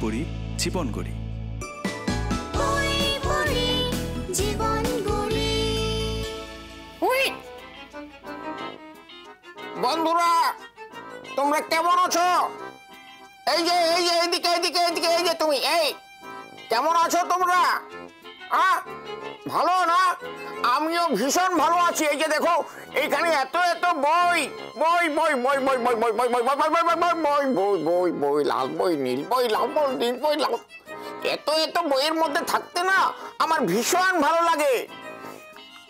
পড়ি জীবন গড়ি। বন্ধুরা তোমরা কেমন আছো? এই যে এইদিকে এইদিকে এইদিকে, এই যে তুমি, এই কেমন আছো তোমরা? ভালো না? আমিও ভীষণ ভালো আছি। এই যে দেখো এইখানে এত এত বই বই বই বই বই বই বই বই বই বই বই বই বই বই বই লাল বই, নীল বই, লাল বই, নীল বই, লাল, এত এত বইয়ের মধ্যে থাকতে না আমার ভীষণ ভালো লাগে।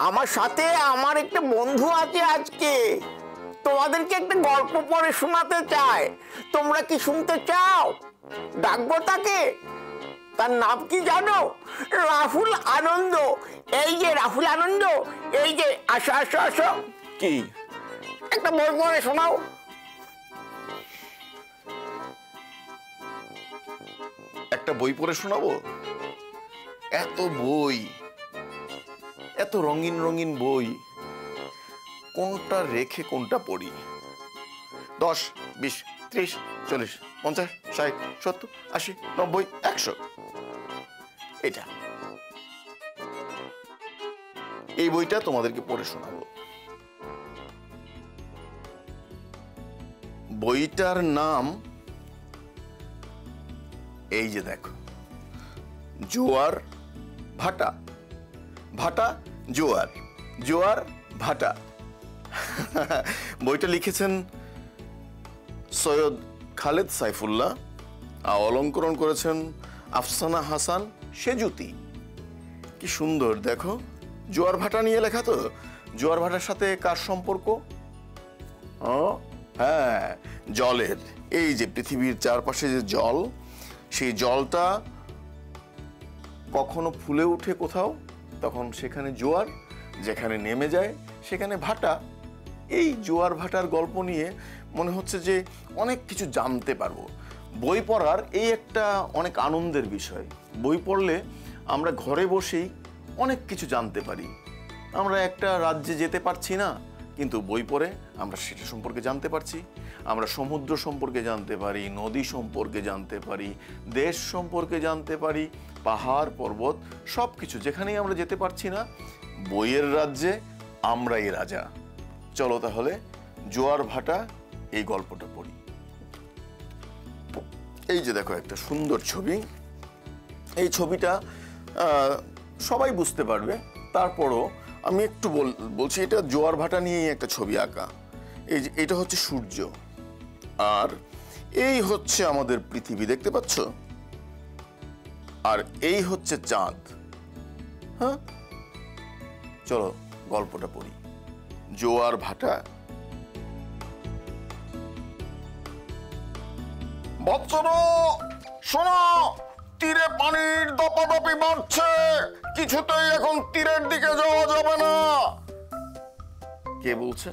আমার সাথে আমার একটা বন্ধু আছে, আজকে তোমাদেরকে একটা গল্প পড়ে শোনাতে চায়। তোমরা কি শুনতে চাও? ডাকবো তাকে। তার নাম কি জানো? রাহুল আনন্দ। এই যে রাহুল আনন্দ, এই যে আসো আসো আসো। কি একটা বই পড়ে শোনাও। একটা বই পড়ে শোনাবো? এত বই, এত রঙিন রঙিন বই, কোনটা রেখে কোনটা পড়ি? 10, 20, 30, 40, 50, 60, 70, 80, 90, 100। এটা, এই বইটা তোমাদেরকে পড়ে শোনাবো। বইটার নাম এই যে দেখো, জোয়ার ভাটা। ভাটা জোয়ার, জোয়ার ভাটা। বইটা লিখেছেন সৈয়দ খালেদ সাইফুল্লাহ, অলঙ্করণ করেছেন আফসানা হাসান সেজুতি। কি সুন্দর দেখো, জোয়ার ভাটা নিয়ে লেখা। তো জোয়ার ভাটার সাথে কার সম্পর্ক? হ্যাঁ, জলের। এই যে পৃথিবীর চারপাশে যে জল, সেই জলটা কখনো ফুলে উঠে কোথাও, তখন সেখানে জোয়ার, যেখানে নেমে যায় সেখানে ভাটা। এই জোয়ার ভাটার গল্প নিয়ে মনে হচ্ছে যে অনেক কিছু জানতে পারবো। বই পড়ার এই একটা অনেক আনন্দের বিষয়। বই পড়লে আমরা ঘরে বসেই অনেক কিছু জানতে পারি। আমরা একটা রাজ্যে যেতে পারছি না, কিন্তু বই পড়ে আমরা সেটা সম্পর্কে জানতে পারছি। আমরা সমুদ্র সম্পর্কে জানতে পারি, নদী সম্পর্কে জানতে পারি, দেশ সম্পর্কে জানতে পারি, পাহাড় পর্বত সব কিছু। যেখানেই আমরা যেতে পারছি না, বইয়ের রাজ্যে আমরাই রাজা। চলো তাহলে জোয়ার ভাটা এই গল্পটা পড়ি। এই যে দেখো একটা সুন্দর ছবি। এই ছবিটা সবাই বুঝতে পারবে, তারপরও আমি একটু বলছি। এটা জোয়ার ভাটা নিয়েই একটা ছবি আঁকা। এই যে এটা হচ্ছে সূর্য, আর এই হচ্ছে আমাদের পৃথিবী, দেখতে পাচ্ছ? আর এই হচ্ছে চাঁদ। হ্যাঁ, চলো গল্পটা পড়ি। জোয়ার ভাটা। বাচ্চারা শোনো, তীরে পানির দপাদপি বাড়ছে, কিছুতেই এখন তীরের দিকে যাওয়া যাবে না। কে বলছে?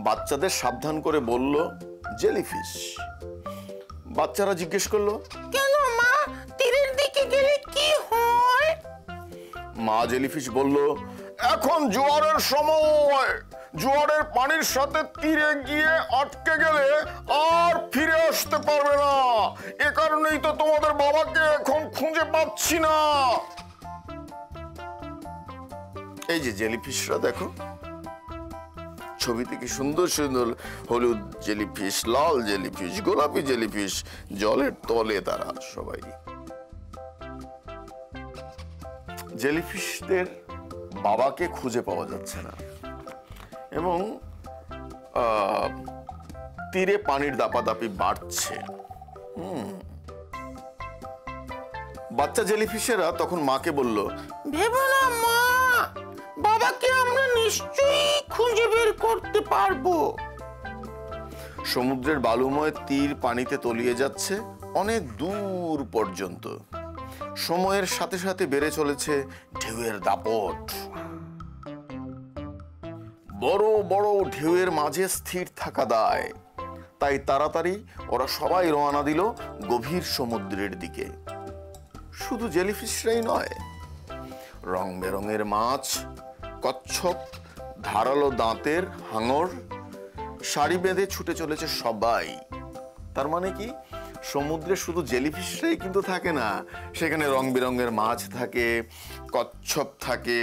বাচ্চাদের সাবধান করে বলল জেলিফিশ। বাচ্চারা জিজ্ঞেস করলো, কেন মা, তীরের দিকে গেলে কি হয়? মা জেলিফিশ বলল, এখন জোয়ারের সময়, জোয়ারের পানির সাথে তীরে গিয়ে আটকে গেলে আর ফিরে আসতে পারবে না। এ কারণেই তো তোমাদের বাবাকে এখন খুঁজে পাচ্ছি না। এই যে জেলিফিশরা দেখো, ছবিতে কি সুন্দর সুন্দর হলুদ জেলিফিশ, লাল জেলিফিশ, গোলাপি জেলিফিশ, জলের তলে তারা সবাই। জেলিফিশদের বাবাকে খুঁজে পাওয়া যাচ্ছে না, এবং তীরে পানির দাপাদাপি বাড়ছে। বাচ্চা জেলিফিশেরা তখন মাকে বলল, ভেবো না মা, বাবাকে আমরা নিশ্চয়ই খুঁজে বের করতে পারবো। সমুদ্রের বালুময় তীর পানিতে তলিয়ে যাচ্ছে অনেক দূর পর্যন্ত। সময়ের সাথে সাথে বেড়ে চলেছে ঢেউয়ের দাপট। বড় বড় ঢেউয়ের মাঝে স্থির থাকা দায়, তাই তাড়াতাড়ি ওরা সবাই রওনা দিল গভীর সমুদ্রের দিকে। শুধু জেলিফিশরাই নয়, রং বেরঙের মাছ, কচ্ছপ, ধারালো দাঁতের হাঙর সারি বেঁধে ছুটে চলেছে সবাই। তার মানে কি, সমুদ্রে শুধু জেলিফিশটাই কিন্তু থাকে না, সেখানে রং বেরঙের মাছ থাকে, কচ্ছপ থাকে,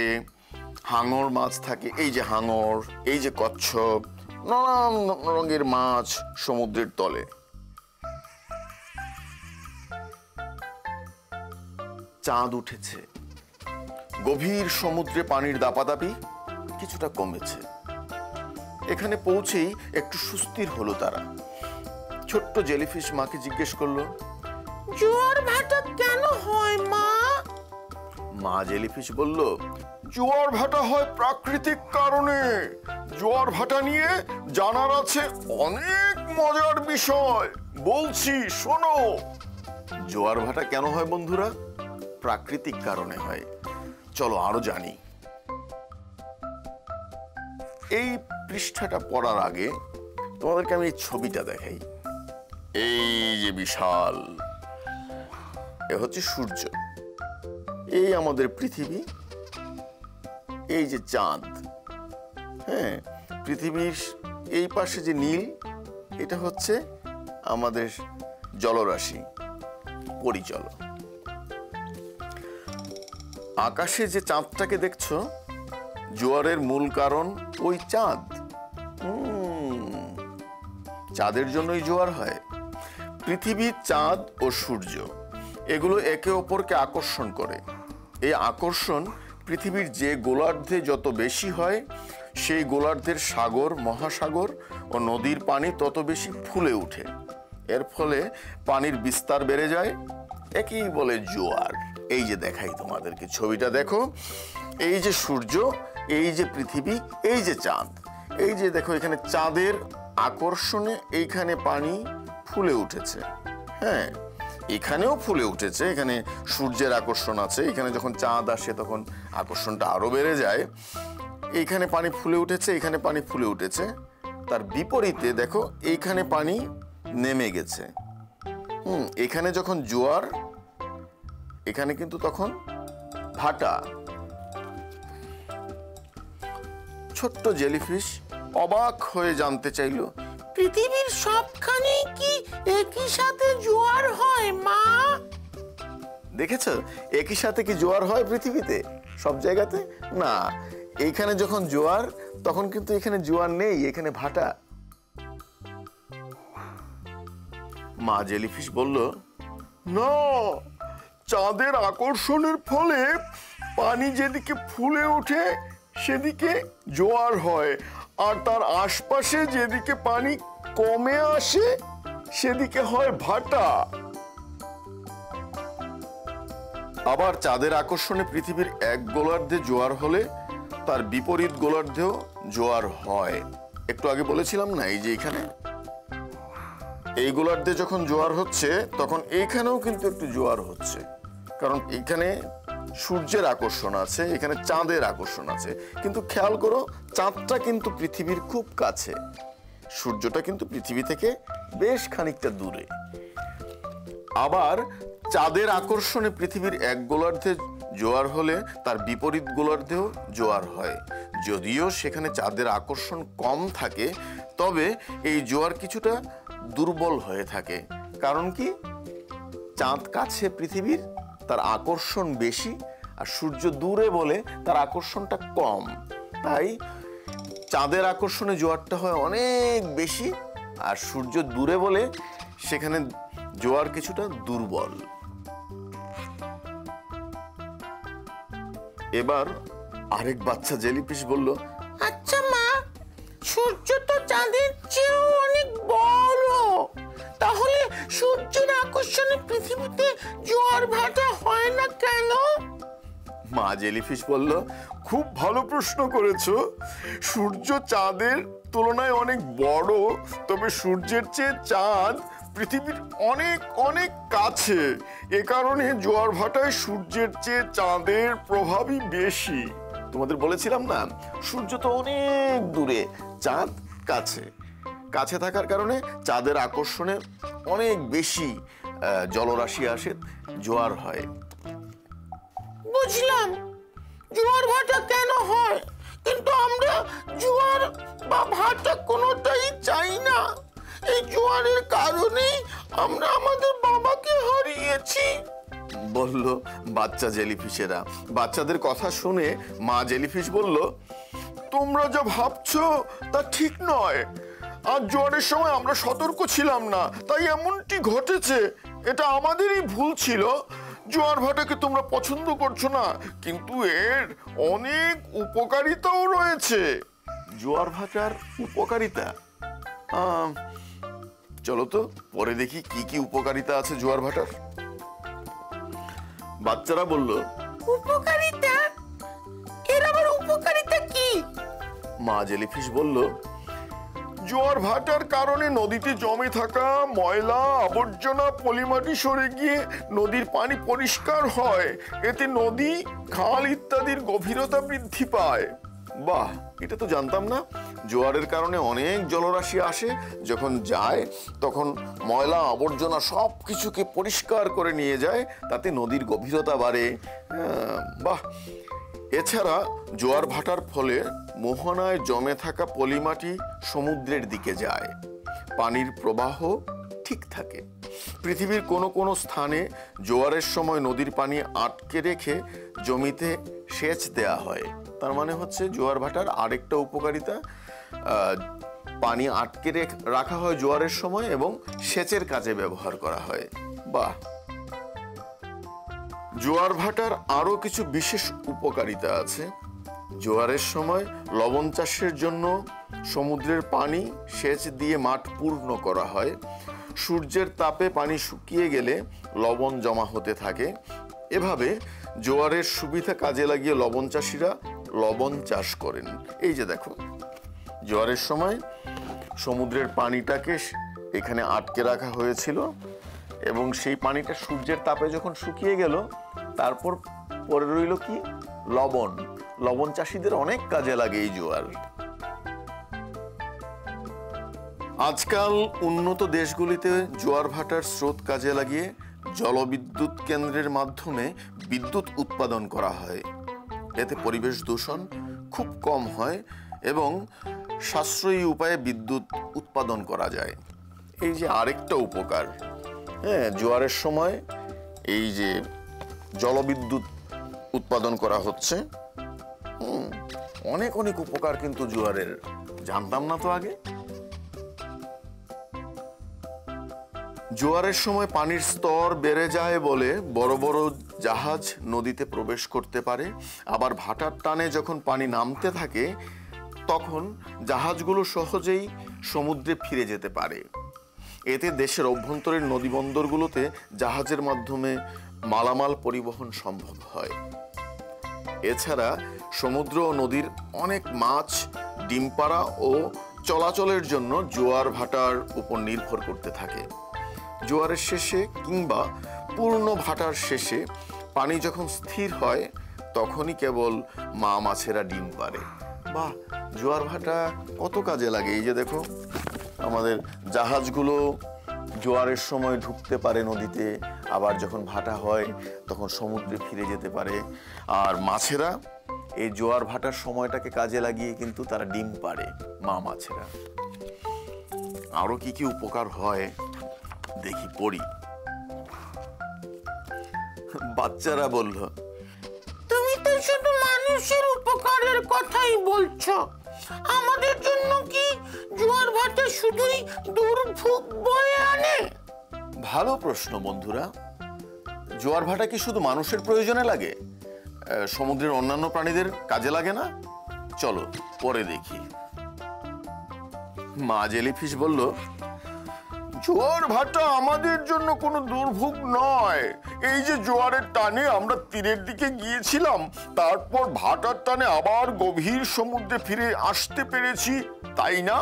হাঙর মাছ থাকে। এই যে হাঙর, এই যে কচ্ছপ, নানান রঙের মাছ সমুদ্রের তলে। চাঁদ উঠেছে, গভীর সমুদ্রে পানির দাপাদাপি কিছুটা কমেছে। এখানে পৌঁছেই একটু সুস্থির হলো তারা। ছোট্ট জেলিফিশ মাকে জিজ্ঞেস করলো, জোয়ার ভাটা কেন হয় মা? মা জেলিফিশ বলল, জোয়ার ভাটা হয় প্রাকৃতিক কারণে। জোয়ার ভাটা নিয়ে জানার আছে অনেক মজার বিষয়, বলছি শোনো। জোয়ার ভাটা কেন হয় বন্ধুরা? প্রাকৃতিক কারণে হয়। চলো আরো জানি। এই পৃষ্ঠাটা পড়ার আগে তোমাদেরকে আমি এই ছবিটা দেখাই। এই যে বিশাল, এ হচ্ছে সূর্য, এই আমাদের পৃথিবী, এই যে চাঁদ। হ্যাঁ, পৃথিবীর এই পাশে যে নীল, এটা হচ্ছে আমাদের জলরাশি পরিচল। আকাশে যে চাঁদটাকে দেখছো, জোয়ারের মূল কারণ ওই চাঁদ। চাঁদের জন্যই জোয়ার হয়। পৃথিবী, চাঁদ ও সূর্য এগুলো একে অপরকে আকর্ষণ করে। এই আকর্ষণ পৃথিবীর যে গোলার্ধে যত বেশি হয়, সেই গোলার্ধের সাগর, মহাসাগর ও নদীর পানি তত বেশি ফুলে ওঠে। এর ফলে পানির বিস্তার বেড়ে যায়, একেই বলে জোয়ার। এই যে দেখাই তোমাদেরকে, ছবিটা দেখো। এই যে সূর্য, এই যে পৃথিবী, এই যে চাঁদ। এই যে দেখো, এখানে চাঁদের আকর্ষণে এইখানে পানি ফুলে উঠেছে। হ্যাঁ, এখানেও ফুলে উঠেছে, এখানে সূর্যের আকর্ষণ আছে। এখানে যখন চাঁদ আসে তখন আকর্ষণটা আরো বেড়ে যায়। এইখানে পানি ফুলে উঠেছে, এখানে পানি ফুলে উঠেছে। তার বিপরীতে দেখো, এইখানে পানি নেমে গেছে। এখানে যখন জোয়ার, এখানে কিন্তু তখন ভাটা। ছোট্ট জেলিফিশ অবাক হয়ে জানতে চাইল, পৃথিবীর সবখানে কি একই সাথে জোয়ার হয় মা? দেখেছো, একই সাথে কি জোয়ার হয় পৃথিবীতে সব জায়গাতে? না, এইখানে যখন জোয়ার, তখন কিন্তু এখানে জোয়ার নেই, এখানে ভাটা। মা জেলিফিশ বলল, না, চাঁদের আকর্ষণের ফলে পানি যেদিকে ফুলে ওঠে সেদিকে জোয়ার হয়, আর তার আশপাশে যেদিকে পানি কমে আসে সেদিকে হয় ভাটা। আবার চাঁদের আকর্ষণে পৃথিবীর এক গোলার্ধে জোয়ার হলে তার বিপরীত গোলার্ধেও জোয়ার হয়। একটু আগে বলেছিলাম না, এই যে এখানে এই গোলার্ধে যখন জোয়ার হচ্ছে, তখন এইখানেও কিন্তু একটু জোয়ার হচ্ছে, কারণ এখানে সূর্যের আকর্ষণ আছে, এখানে চাঁদের আকর্ষণ আছে। কিন্তু খেয়াল করো, চাঁদটা কিন্তু পৃথিবীর খুব কাছে, সূর্যটা কিন্তু পৃথিবী থেকে বেশ খানিকটা দূরে। আবার চাঁদের আকর্ষণে পৃথিবীর এক গোলার্ধে জোয়ার হলে তার বিপরীত গোলার্ধেও জোয়ার হয়। যদিও সেখানে চাঁদের আকর্ষণ কম থাকে, তবে এই জোয়ার কিছুটা দুর্বল হয়ে থাকে। কারণ কি? চাঁদ কাছে পৃথিবীর, তার আকর্ষণ বেশি, আর সূর্য দূরে বলে তার আকর্ষণটা কম। তাই চাঁদের আকর্ষণে জোয়ারটা হয় অনেক বেশি, আর সূর্য দূরে বলে সেখানে জোয়ার কিছুটা দুর্বল। এবার আরেক বাচ্চা জেলিফিশ বলল, আচ্ছা মা, সূর্য তো চাঁদের চেয়েও অনেক বড়, তাহলে সূর্যের আকর্ষণে পৃথিবীতে জোয়ার ভাটা হয় না কেন? মা জেলিফিশ বলল, খুব ভালো প্রশ্ন করেছো। সূর্য চাঁদের তুলনায় অনেক বড়, তবে সূর্যের চেয়ে চাঁদ পৃথিবীর অনেক অনেক কাছে। এ কারণে জোয়ার ভাটায় সূর্যের চেয়ে চাঁদের প্রভাবই বেশি। তোমাদের বলেছিলাম না, সূর্য তো অনেক দূরে, চাঁদ কাছে। কাছে থাকার কারণে চাঁদের আকর্ষণে অনেক বেশি জলরাশি আসে, জোয়ার হয়। বুঝলাম জোয়ার ভাটা কেন হয়, কিন্তু আমরা জোয়ার বা ভাটা কোনোটাই চাই না। এই জোয়ারের কারণেই আমরা আমাদের বাবাকে হারিয়েছি, বলল বাচ্চা জেলিফিশেরা। বাচ্চাদের কথা শুনে মা জেলিফিশ বলল, তোমরা যা ভাবছো তা ঠিক নয়। আর জোয়ারের সময় আমরা সতর্ক ছিলাম না, তাই এমনটি ঘটেছে। এটা আমাদেরই ভুল ছিল। জোয়ার ভাটাকে তোমরা পছন্দ করছো না, কিন্তু এর অনেক উপকারিতাও রয়েছে। জোয়ার ভাটার উপকারিতা? চলো তো পরে দেখি কি কি উপকারিতা আছে জোয়ার ভাটার। বাচ্চারা বলল, উপকারিতা? এর আবার উপকারিতা কি? মা জেলিফিশ বলল, জোয়ার ভাটার কারণে নদীতে জমে থাকা ময়লা আবর্জনা পলিমাটি সরে গিয়ে নদীর পানি পরিষ্কার হয়। এতে নদী, খাল ইত্যাদির গভীরতা বৃদ্ধি পায়। বাহ, এটা তো জানতাম না। জোয়ারের কারণে অনেক জলরাশি আসে, যখন যায় তখন ময়লা আবর্জনা সব কিছুকে পরিষ্কার করে নিয়ে যায়, তাতে নদীর গভীরতা বাড়ে। বাহ। এছাড়া জোয়ার ভাটার ফলে মোহনায় জমে থাকা পলিমাটি সমুদ্রের দিকে যায়, পানির প্রবাহ ঠিক থাকে। পৃথিবীর কোনো কোনো স্থানে জোয়ারের সময় নদীর পানি আটকে রেখে জমিতে সেচ দেয়া হয়। তার মানে হচ্ছে জোয়ার ভাটার আরেকটা উপকারিতা, পানি আটকে রাখা হয় জোয়ারের সময় এবং সেচের কাজে ব্যবহার করা হয়। বাহ। জোয়ার ভাটার আরো কিছু বিশেষ উপকারিতা আছে। জোয়ারের সময় লবণ চাষের জন্য সমুদ্রের পানি সেচ দিয়ে মাঠ পূর্ণ করা হয়। সূর্যের তাপে পানি শুকিয়ে গেলে লবণ জমা হতে থাকে। এভাবে জোয়ারের সুবিধা কাজে লাগিয়ে লবণ চাষিরা লবণ চাষ করেন। এই যে দেখো, জোয়ারের সময় সমুদ্রের পানিটাকে এখানে আটকে রাখা হয়েছিল এবং সেই পানিটা সূর্যের তাপে যখন শুকিয়ে গেল, তারপর পরে রইল কি? লবণ। লবণ চাষীদের অনেক কাজে লাগে এই জোয়ার। আজকাল উন্নত দেশগুলিতে জোয়ার ভাটার স্রোত কাজে লাগিয়ে জলবিদ্যুৎ কেন্দ্রের মাধ্যমে বিদ্যুৎ উৎপাদন করা হয়। এতে পরিবেশ দূষণ খুব কম হয় এবং সাশ্রয়ী উপায়ে বিদ্যুৎ উৎপাদন করা যায়। এই যে আরেকটা উপকার, হ্যাঁ, জোয়ারের সময় এই যে জলবিদ্যুৎ উৎপাদন করা হচ্ছে, অনেক অনেক উপকার কিন্তু জোয়ারের, জানতাম না তো আগে। জোয়ারের সময় পানির স্তর বেড়ে যায় বলে বড় বড় জাহাজ নদীতে প্রবেশ করতে পারে। আবার ভাটার টানে যখন পানি নামতে থাকে তখন জাহাজগুলো সহজেই সমুদ্রে ফিরে যেতে পারে। এতে দেশের অভ্যন্তরীণ নদীবন্দরগুলোতে জাহাজের মাধ্যমে মালামাল পরিবহন সম্ভব হয়। এছাড়া সমুদ্র ও নদীর অনেক মাছ ডিম পাড়া ও চলাচলের জন্য জোয়ার ভাটার উপর নির্ভর করতে থাকে। জোয়ারের শেষে কিংবা পূর্ণ ভাটার শেষে পানি যখন স্থির হয় তখনই কেবল মা মাছেরা ডিম পাড়ে। বাহ, জোয়ার ভাটা কত কাজে লাগে। এই যে দেখো, আমাদের জাহাজগুলো জোয়ারের সময় ঢুকতে পারে নদীতে, আবার যখন ভাটা হয় তখন সমুদ্রে ফিরে যেতে পারে। আর মাছেরা এই জোয়ার ভাটার সময়টাকে কাজে লাগিয়ে কিন্তু তারা ডিম পাড়ে, মা মাছেরা। আরো কি কি উপকার হয় দেখি, পড়ি। বাচ্চারা বলল, তুমি তো শুধু মানুষের উপকারের কথাই বলছো, আমাদের জন্য কি জোয়ার ভাটা শুধুই দুর্ভোগ বয়ে আনে? ভালো প্রশ্ন বন্ধুরা। জোয়ার ভাটা কি শুধু মানুষের প্রয়োজনে লাগে? সমুদ্রের অন্যান্য প্রাণীদের কাজে লাগে না? চলো পরে দেখি। মা জেলিফিশ বলল, জোয়ার ভাটা আমাদের জন্য কোনো দুর্ভোগ নয়। এই যে জোয়ারের টানে আমরা তীরের দিকে গিয়েছিলাম, তারপর ভাটার টানে আবার গভীর সমুদ্রে ফিরে আসতে পেরেছি, তাই না?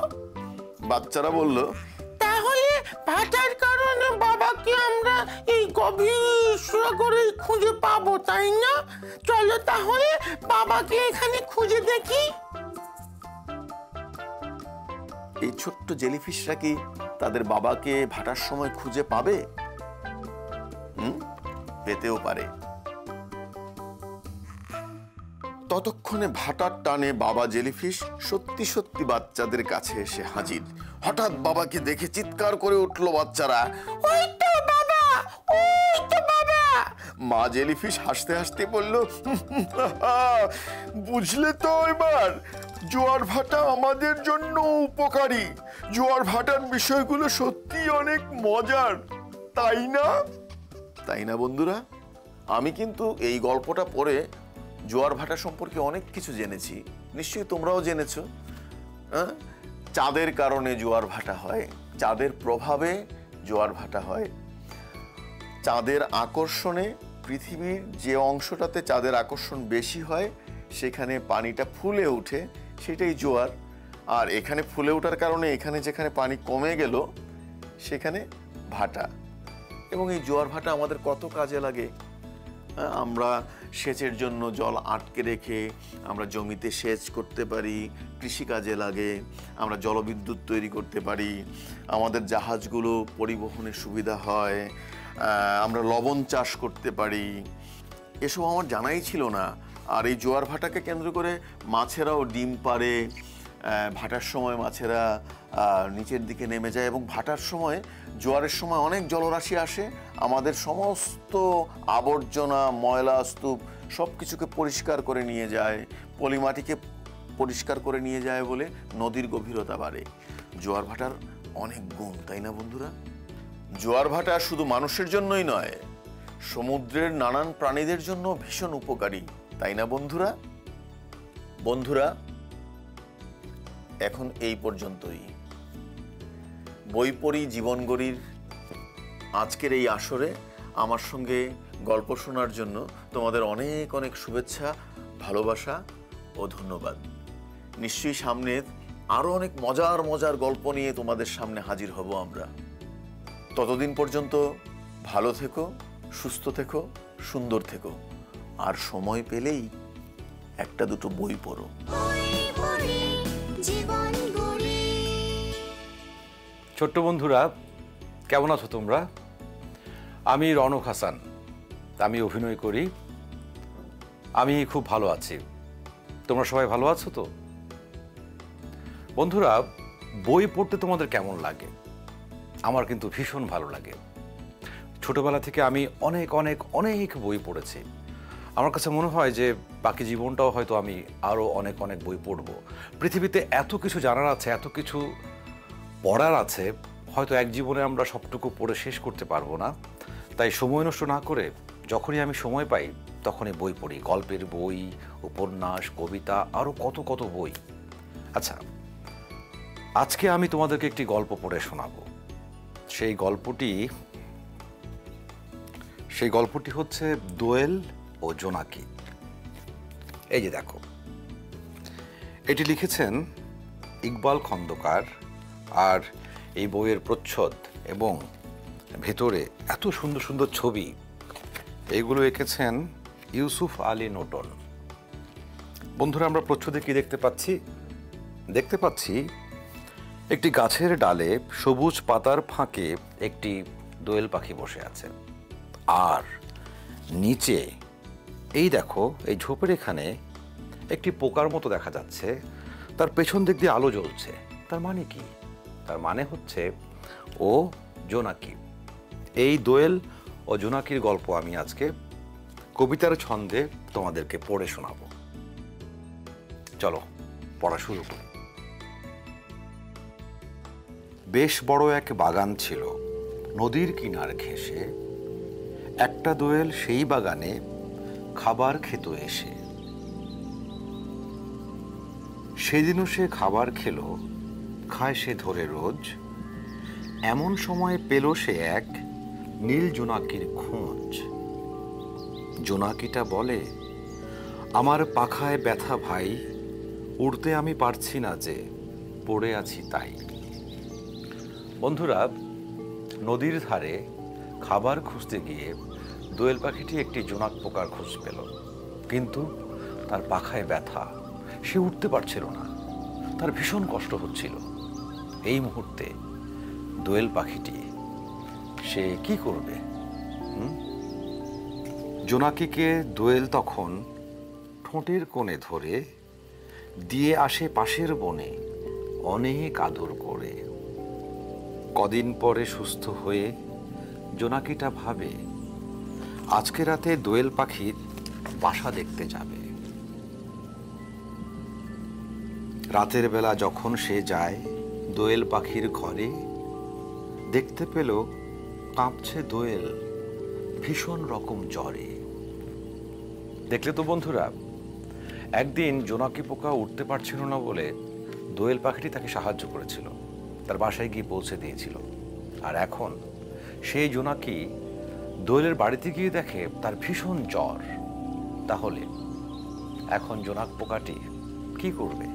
বাচ্চারা বলল, তাহলে ভাটার কারণে বাবাকে আমরা এই গভীর সাগরে খুঁজে পাবো, তাই না? চলো তাহলে বাবাকে এখানে খুঁজে দেখি। এই ছোট্ট জেলিফিশরা কি তাদের বাবাকে ভাটার সময় খুঁজে পাবে? পেতেও পারে। ততক্ষণে ভাটার টানে বাবা জেলিফিশ সত্যি সত্যি বাচ্চাদের কাছে এসে হাজির। হঠাৎ বাবাকে দেখে চিৎকার করে উঠলো বাচ্চারা, ওই তো বাবা, ওই তো বাবা। মা জেলিফিশ হাসতে হাসতে বলল, বুঝলে তো এবার, জোয়ার ভাটা আমাদের জন্য উপকারী। জোয়ার ভাটার বিষয়গুলো সত্যি অনেক মজার, তাই না? তাই না বন্ধুরা? আমি কিন্তু এই গল্পটা পড়ে জোয়ার ভাটা সম্পর্কে অনেক কিছু জেনেছি। নিশ্চয়ই তোমরাও জেনেছো। চাঁদের কারণে জোয়ার ভাটা হয়, চাঁদের প্রভাবে জোয়ার ভাটা হয়। চাঁদের আকর্ষণে পৃথিবীর যে অংশটাতে চাঁদের আকর্ষণ বেশি হয় সেখানে পানিটা ফুলে ওঠে, সেটাই জোয়ার। আর এখানে ফুলে ওঠার কারণে এখানে যেখানে পানি কমে গেল সেখানে ভাটা। এবং এই জোয়ার ভাটা আমাদের কত কাজে লাগে। আমরা সেচের জন্য জল আটকে রেখে আমরা জমিতে সেচ করতে পারি, কৃষিকাজে লাগে। আমরা জলবিদ্যুৎ তৈরি করতে পারি, আমাদের জাহাজগুলো পরিবহনের সুবিধা হয়, আমরা লবণ চাষ করতে পারি। এসব আমার জানাই ছিল না। আর এই জোয়ার ভাটাকে কেন্দ্র করে মাছেরাও ডিম পাড়ে, ভাটার সময় মাছেরা নিচের দিকে নেমে যায় এবং ভাটার সময়, জোয়ারের সময় অনেক জলরাশি আসে, আমাদের সমস্ত আবর্জনা, ময়লা, স্তূপ সব কিছুকে পরিষ্কার করে নিয়ে যায়, পলিমাটিকে পরিষ্কার করে নিয়ে যায় বলে নদীর গভীরতা বাড়ে। জোয়ার ভাটার অনেক গুণ, তাই না বন্ধুরা? জোয়ার ভাটা শুধু মানুষের জন্যই নয়, সমুদ্রের নানান প্রাণীদের জন্য ভীষণ উপকারী, তাই না বন্ধুরা? বন্ধুরা, এখন এই পর্যন্তই। বই পড়ি জীবন গড়ির আজকের এই আসরে আমার সঙ্গে গল্প শোনার জন্য তোমাদের অনেক অনেক শুভেচ্ছা, ভালোবাসা ও ধন্যবাদ। নিশ্চয়ই সামনে আরো অনেক মজার মজার গল্প নিয়ে তোমাদের সামনে হাজির হব আমরা। ততদিন পর্যন্ত ভালো থেকো, সুস্থ থেকো, সুন্দর থেকো। আর সময় পেলেই একটা দুটো বই পড়ো। ছোট্ট বন্ধুরা, কেমন আছো তোমরা? আমি রনক হাসান, আমি অভিনয় করি। আমি খুব ভালো আছি। তোমরা সবাই ভালো আছো তো? বন্ধুরা, বই পড়তে তোমাদের কেমন লাগে? আমার কিন্তু ভীষণ ভালো লাগে। ছোটবেলা থেকে আমি অনেক অনেক অনেক বই পড়েছি। আমার কাছে মনে হয় যে বাকি জীবনটাও হয়তো আমি আরও অনেক অনেক বই পড়ব। পৃথিবীতে এত কিছু জানার আছে, এত কিছু পড়ার আছে, হয়তো এক জীবনে আমরা সবটুকু পড়ে শেষ করতে পারবো না। তাই সময় নষ্ট না করে যখনই আমি সময় পাই তখনই বই পড়ি। গল্পের বই, উপন্যাস, কবিতা, আরও কত কত বই। আচ্ছা, আজকে আমি তোমাদেরকে একটি গল্প পড়ে শোনাবো। সেই গল্পটি হচ্ছে দোয়েল ও জোনাকি। এই যে দেখো, এটি লিখেছেন ইকবাল খন্দকার। আর এই বইয়ের প্রচ্ছদ এবং ভেতরে এত সুন্দর সুন্দর ছবি, এইগুলো এঁকেছেন ইউসুফ আলী নোটন। বন্ধুরা, আমরা প্রচ্ছদে কি দেখতে পাচ্ছি একটি গাছের ডালে সবুজ পাতার ফাঁকে একটি দোয়েল পাখি বসে আছে। আর নিচে এই দেখো, এই ঝোপের এখানে একটি পোকার মতো দেখা যাচ্ছে, তার পেছন দিক দিয়ে আলো জ্বলছে। তার মানে কি? তার মানে হচ্ছে ও জোনাকি। এই দোয়েল ও জোনাকির গল্প আমি আজকে কবিতার ছন্দে তোমাদেরকে পড়ে শোনাবো। চলো পড়া শুরু করি। বেশ বড় এক বাগান ছিল নদীর কিনার ঘেঁষে। একটা দোয়েল সেই বাগানে খাবার খেত এসে। সেদিনও সে খাবার খেলো, খায় সে ধরে রোজ। এমন সময় পেল সে এক নীল জোনাকির খোঁজ। জোনাকিটা বলে, আমার পাখায় ব্যথা ভাই, উড়তে আমি পারছি না যে, পড়ে আছি তাই। বন্ধুরা, নদীর ধারে খাবার খুঁজতে গিয়ে দোয়েল পাখিটি একটি জোনাক পোকার খোঁজ পেল, কিন্তু তার পাখায় ব্যথা, সে উঠতে পারছিল না, তার ভীষণ কষ্ট হচ্ছিল। এই মুহূর্তে দোয়েল পাখিটি সে কি করবে? জোনাকিকে দোয়েল তখন ঠোঁটের কোণে ধরে দিয়ে আসে পাশের বনে অনেক আদর করে। কদিন পরে সুস্থ হয়ে জোনাকিটা ভাবে আজকে রাতে দোয়েল পাখির বাসা দেখতে যাবে। রাতের বেলা যখন সে যায় দোয়েল পাখির ঘরে, দেখতে পেল কাঁপছে দোয়েল ভীষণ রকম জ্বরে। দেখলে তো বন্ধুরা, একদিন জোনাকি পোকা উঠতে পারছিল না বলে দোয়েল পাখিটি তাকে সাহায্য করেছিল, তার বাসায় গিয়ে পৌঁছে দিয়েছিল। আর এখন সেই জোনাকি দোয়েলের বাড়িতে গিয়ে দেখে তার ভীষণ জ্বর। তাহলে এখন জোনাক পোকাটি কি করবে?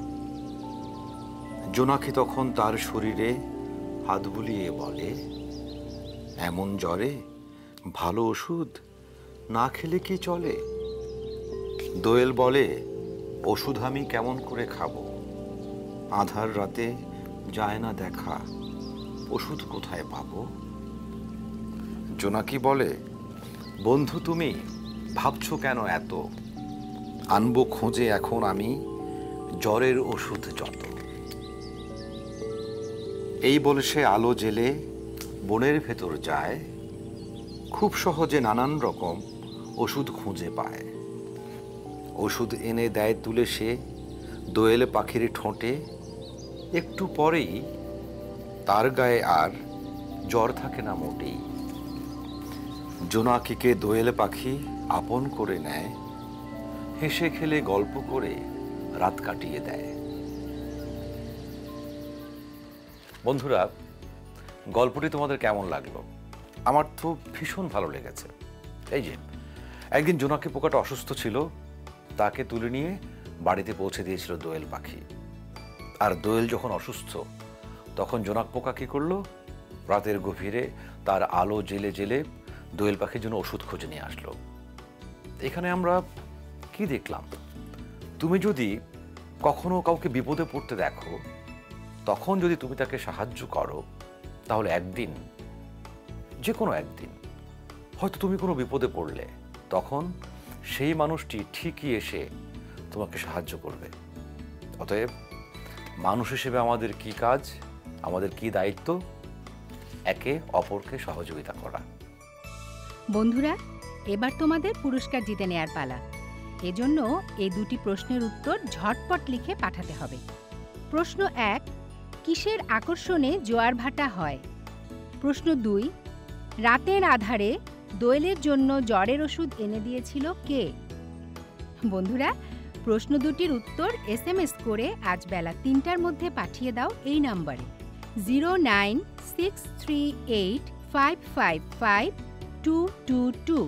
জোনাকি তখন তার শরীরে হাত বুলিয়ে বলে, এমন জ্বরে ভালো ওষুধ না খেলে কি চলে? দোয়েল বলে, ওষুধ আমি কেমন করে খাবো? আধার রাতে যায় না দেখা, ওষুধ কোথায় পাবো? জোনাকি বলে, বন্ধু তুমি ভাবছো কেন এত? আনবো খোঁজে এখন আমি জ্বরের ওষুধ যত। এই বলে সে আলো জেলে বনের ভেতর যায়, খুব সহজে নানান রকম ওষুধ খুঁজে পায়। ওষুধ এনে দেয় তুলে সে দোয়েল পাখির ঠোঁটে, একটু পরেই তার গায়ে আর জ্বর থাকে না মোটেই। জোনাকিকে দোয়েল পাখি আপন করে নেয়, হেসে খেলে গল্প করে রাত কাটিয়ে দেয়। বন্ধুরা, গল্পটি তোমাদের কেমন লাগলো? আমার তো ভীষণ ভালো লেগেছে। এই যে একদিন জোনাকি পোকাটা অসুস্থ ছিল, তাকে তুলে নিয়ে বাড়িতে পৌঁছে দিয়েছিল দোয়েল পাখি। আর দোয়েল যখন অসুস্থ তখন জোনাক পোকা কি করলো? রাতের গভীরে তার আলো জেলে জেলে দোয়েল পাখির জন্য ওষুধ খুঁজে নিয়ে আসলো। এখানে আমরা কি দেখলাম? তুমি যদি কখনো কাউকে বিপদে পড়তে দেখো, তখন যদি তুমি তাকে সাহায্য করো, তাহলে একদিন, যে কোনো একদিন হয়তো তুমি কোনো বিপদে পড়লে, তখন সেই মানুষটি ঠিকই এসে তোমাকে সাহায্য করবে। অতএব মানুষ হিসেবে আমাদের কি কাজ, আমাদের কি দায়িত্ব? একে অপরকে সহযোগিতা করা। বন্ধুরা, এবার তোমাদের পুরস্কার জিতে নেয়ার পালা। এজন্য এই দুটি প্রশ্নের উত্তর ঝটপট লিখে পাঠাতে হবে। প্রশ্ন 1, কিসের আকর্ষণে জোয়ার ভাটা হয়? প্রশ্ন 2, রাতের আধারে দোয়েলের জন্য জ্বরের ওষুধ এনে দিয়েছিল কে? বন্ধুরা, প্রশ্ন দুটির উত্তর SMS করে আজ বেলা 3টার মধ্যে পাঠিয়ে দাও এই নম্বরে 09638555222।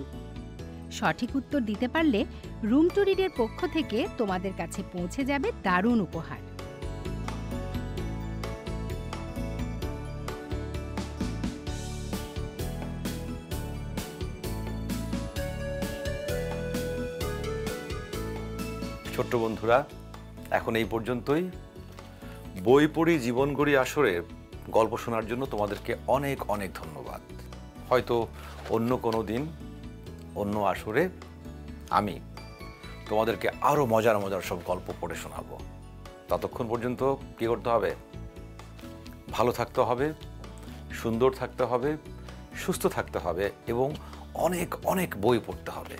সঠিক উত্তর দিতে পারলে রুম টু রিডের পক্ষ থেকে তোমাদের কাছে পৌঁছে যাবে দারুণ উপহার। ছোট্ট বন্ধুরা, এখন এই পর্যন্তই। বই পড়ি জীবন গড়ি আসরে গল্প শোনার জন্য তোমাদেরকে অনেক অনেক ধন্যবাদ। হয়তো অন্য কোনো দিন, অন্য আসরে আমি তোমাদেরকে আরও মজার মজার সব গল্প পড়ে শোনাবো। ততক্ষণ পর্যন্ত কী করতে হবে? ভালো থাকতে হবে, সুন্দর থাকতে হবে, সুস্থ থাকতে হবে এবং অনেক অনেক বই পড়তে হবে।